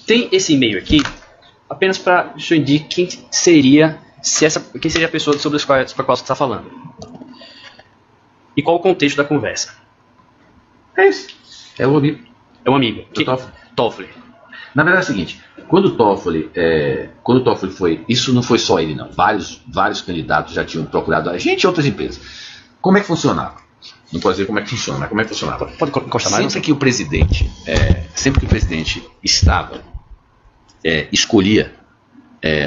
Tem esse e-mail aqui, apenas para que o senhor indique quem seria, quem seria a pessoa sobre a qual você está falando. E qual o contexto da conversa? É isso. É um amigo. É um amigo. Toffoli. Na verdade é o seguinte, quando o Toffoli foi, isso não foi só ele não, vários candidatos já tinham procurado a gente e outras empresas. Como é que funcionava? Não pode dizer como é que funciona, mas como é que funcionava? Pode encostar mais? Sempre que o presidente escolhia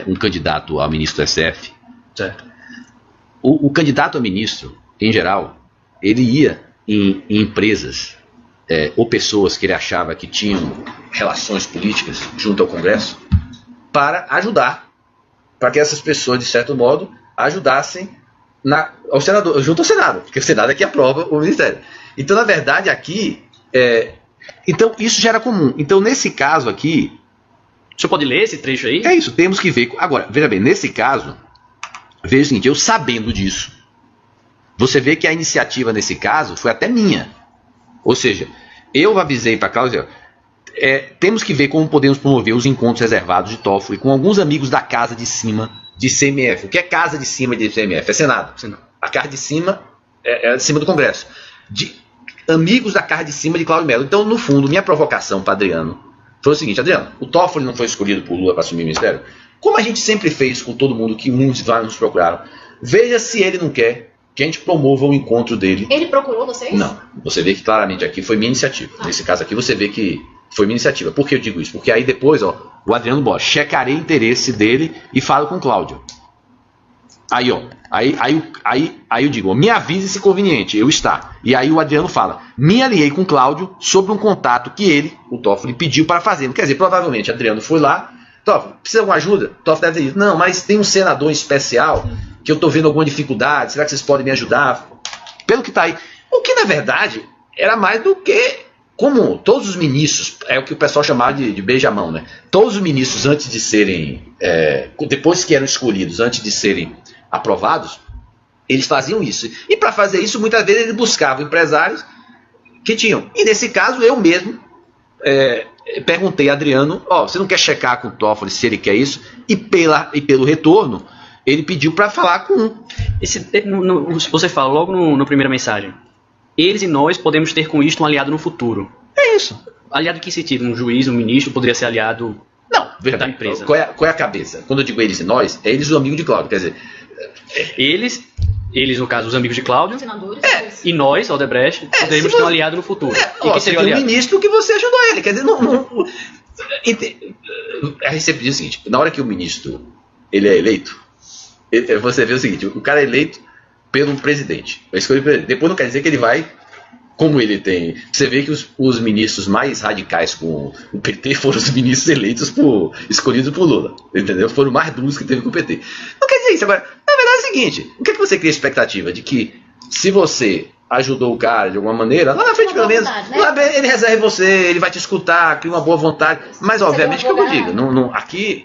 um candidato a ministro do SF, certo. O candidato a ministro, em geral, ele ia em empresas ou pessoas que ele achava que tinham relações políticas junto ao Congresso para ajudar, para que essas pessoas, de certo modo, ajudassem ao senador, junto ao Senado, porque o Senado é que aprova o Ministério. Então, na verdade, aqui, então isso já era comum. Então, nesse caso aqui... O senhor pode ler esse trecho aí? É isso, temos que ver. Agora, veja bem, nesse caso, veja o seguinte, eu sabendo disso, você vê que a iniciativa nesse caso foi até minha. Ou seja, eu avisei para a Cláudia, temos que ver como podemos promover os encontros reservados de Toffoli com alguns amigos da casa de cima de CMF. O que é casa de cima de CMF? É Senado. A casa de cima é de cima do Congresso. De amigos da casa de cima de Cláudio Mello. Então, no fundo, minha provocação para Adriano foi o seguinte: Adriano, o Toffoli não foi escolhido por Lula para assumir o ministério? Como a gente sempre fez com todo mundo, que muitos nos procuraram, veja se ele não quer que a gente promova o encontro dele. Ele procurou vocês? Não. Você vê que claramente aqui foi minha iniciativa. Nesse caso aqui você vê que foi minha iniciativa. Por que eu digo isso? Porque aí depois, o Adriano Bosch, checarei o interesse dele e falo com o Cláudio. Aí, aí eu digo, me avise se conveniente, eu estar. E aí o Adriano fala, me alinhei com o Cláudio sobre um contato que ele, o Toffoli, pediu para fazer. Quer dizer, provavelmente Adriano foi lá, Toffoli, precisa de alguma ajuda? Toffoli deve ter dito, não, mas tem um senador especial que eu estou vendo alguma dificuldade, será que vocês podem me ajudar? Pelo que está aí. O que, na verdade, era mais do que, como todos os ministros, é o que o pessoal chamava de beijamão, né? Todos os ministros, antes de serem, depois que eram escolhidos, antes de serem aprovados, eles faziam isso. E para fazer isso, muitas vezes eles buscavam empresários que tinham. E nesse caso, eu mesmo perguntei a Adriano, você não quer checar com o Toffoli se ele quer isso? E pelo retorno, ele pediu para falar com um. Você fala logo na primeira mensagem. Eles e nós podemos ter com isto um aliado no futuro. É isso. Aliado em que sentido? Um juiz, um ministro poderia ser aliado da empresa? Qual é a cabeça? Quando eu digo eles e nós, é eles o amigo de Cláudio. Quer dizer, eles, no caso, os amigos de Cláudio, senadores, e nós, Odebrecht, poderíamos ter um aliado no futuro. E que seria o ministro que você ajudou ele. Quer dizer, a receita diz o seguinte: na hora que o ministro ele é eleito, você vê o seguinte, o cara é eleito pelo presidente. Depois não quer dizer que ele vai, como ele tem. Você vê que os ministros mais radicais com o PT foram os ministros escolhidos por Lula. Entendeu? Foram mais duros que teve com o PT. Não quer dizer isso. Agora, na verdade é o seguinte: o que é que você cria expectativa? De que se você ajudou o cara de alguma maneira, lá na frente pelo menos, ele reserve você, ele vai te escutar, cria uma boa vontade. Mas obviamente que eu digo, aqui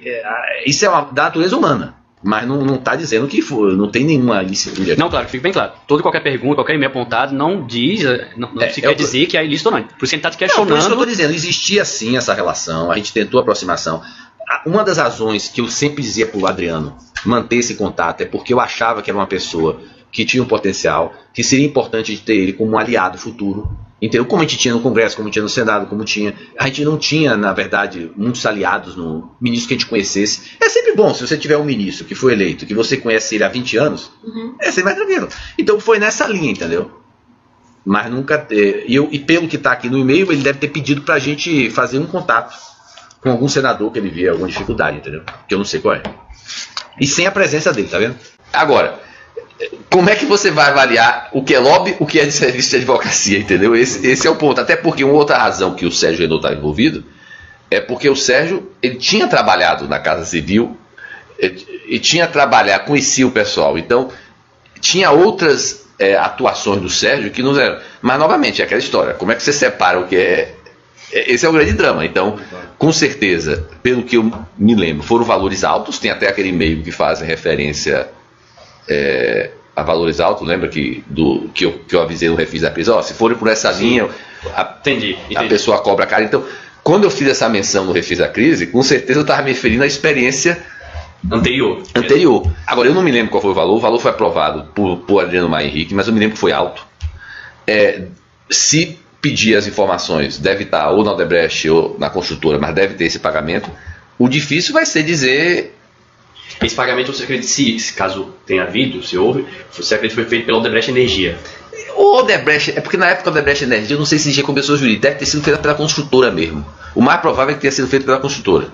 isso é da natureza humana. Mas não está dizendo que não tem nenhuma licitude aqui. Não, claro, fica bem claro. Toda e qualquer pergunta, qualquer e-mail apontado não se quer dizer que é ilícito ou não. Por isso a gente está te questionando. Por isso que eu estou dizendo, existia sim essa relação, a gente tentou aproximação. Uma das razões que eu sempre dizia para o Adriano manter esse contato é porque eu achava que era uma pessoa que tinha um potencial, que seria importante de ter ele como um aliado futuro. Entendeu? Como a gente tinha no Congresso, como tinha no Senado, a gente não tinha, na verdade, muitos aliados no ministro que a gente conhecesse. É sempre bom, se você tiver um ministro que foi eleito, que você conhece ele há 20 anos, é sempre mais tranquilo. Então foi nessa linha, entendeu? Mas nunca... E pelo que está aqui no e-mail, ele deve ter pedido para a gente fazer um contato com algum senador que ele via alguma dificuldade, entendeu? Que eu não sei qual é. E sem a presença dele, tá vendo? Agora, como é que você vai avaliar o que é lobby, o que é de serviço de advocacia, entendeu? Esse é o ponto. Até porque uma outra razão que o Sérgio Renault está envolvido é porque o Sérgio, ele tinha trabalhado na Casa Civil e conhecia o pessoal. Então, tinha outras atuações do Sérgio que não eram. Mas, novamente, é aquela história. Como é que você separa o que é... Esse é o grande drama. Então, com certeza, pelo que eu me lembro, foram valores altos. Tem até aquele e-mail que faz referência... a valores altos, lembra que eu avisei no refis da prisão, se forem por essa linha, Entendi. A pessoa cobra cara. Então, quando eu fiz essa menção no Refis da Crise, com certeza eu estava me referindo à experiência anterior. Agora, eu não me lembro qual foi o valor foi aprovado por Adriano Maia Henrique, mas eu me lembro que foi alto. Se pedir as informações, deve estar ou na Odebrecht ou na construtora, mas deve ter esse pagamento. O difícil vai ser dizer... Esse pagamento, você acredita, se caso tenha havido, se houve, você acredita que foi feito pela Odebrecht Energia? O Odebrecht, é porque na época da Odebrecht Energia, eu não sei se existia como pessoa jurídica, deve ter sido feita pela construtora mesmo. O mais provável é que tenha sido feito pela construtora.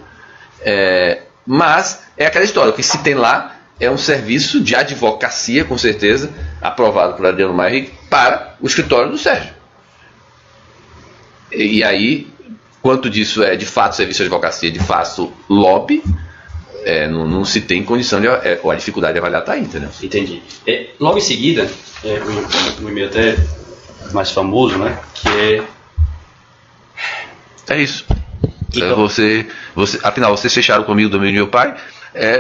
Mas é aquela história, o que se tem lá é um serviço de advocacia, com certeza, aprovado por Adriano Maia Henrique, para o escritório do Sérgio. E aí, quanto disso é de fato serviço de advocacia, de fato lobby, não se tem condição de... a dificuldade de avaliar está aí, entendeu? Entendi. Logo em seguida, um e-mail até mais famoso, né? Que é isso. Então, afinal, vocês fecharam comigo do amigo do meu pai.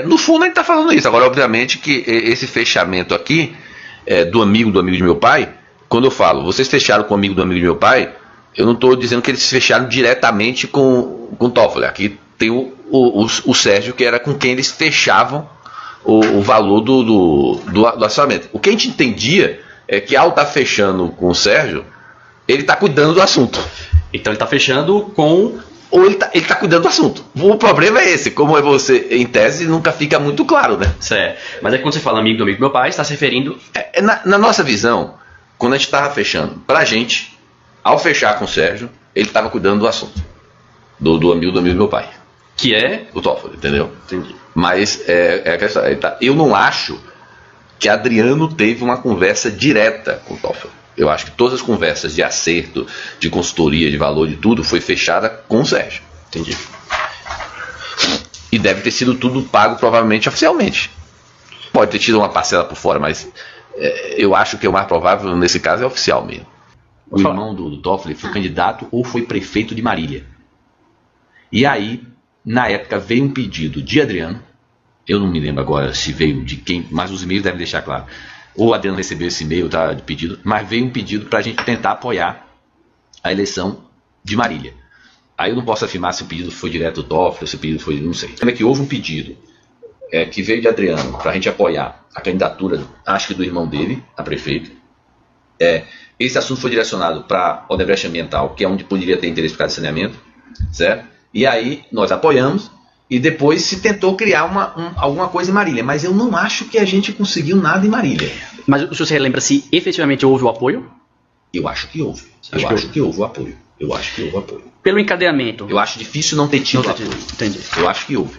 No fundo, a gente está falando isso. Agora, obviamente, que esse fechamento aqui, do amigo de meu pai, quando eu falo, vocês fecharam com o amigo do amigo de meu pai, eu não estou dizendo que eles fecharam diretamente com o Toffoli. Aqui tem o Sérgio, que era com quem eles fechavam o valor do assinamento. O que a gente entendia é que, ao estar fechando com o Sérgio, ele está cuidando do assunto. Então ele está fechando com... Ou ele tá cuidando do assunto. O problema é esse, como você, em tese, nunca fica muito claro, né? Certo. Mas quando você fala amigo do meu pai, está se referindo... Na nossa visão, quando a gente estava fechando, pra gente, ao fechar com o Sérgio, ele estava cuidando do assunto. Do amigo do meu pai. Que é? O Toffoli, entendeu? Entendi. Mas eu não acho que Adriano teve uma conversa direta com o Toffoli. Eu acho que todas as conversas de acerto, de consultoria, de valor, de tudo, foi fechada com o Sérgio. Entendi. E deve ter sido tudo pago, provavelmente, oficialmente. Pode ter tido uma parcela por fora, mas eu acho que o mais provável, nesse caso, é oficial mesmo. O irmão do Toffoli foi candidato ou foi prefeito de Marília. E aí, na época, veio um pedido de Adriano. Eu não me lembro agora se veio de quem, mas os e-mails devem deixar claro. Ou o Adriano recebeu esse e-mail de pedido, mas veio um pedido para a gente tentar apoiar a eleição de Marília. Aí eu não posso afirmar se o pedido foi direto do Toffoli, se o pedido foi, não sei. Como é que houve um pedido que veio de Adriano para a gente apoiar a candidatura, acho que do irmão dele, a prefeito. Esse assunto foi direcionado para a Odebrecht Ambiental, que é onde poderia ter interesse por causa de saneamento, certo? E aí nós apoiamos. E depois se tentou criar alguma coisa em Marília. Mas eu não acho que a gente conseguiu nada em Marília. Mas o senhor se lembra se efetivamente houve o apoio? Eu acho que houve. Eu acho que houve o apoio. Pelo encadeamento? Eu acho difícil não ter tido apoio. Entendi. Eu acho que houve.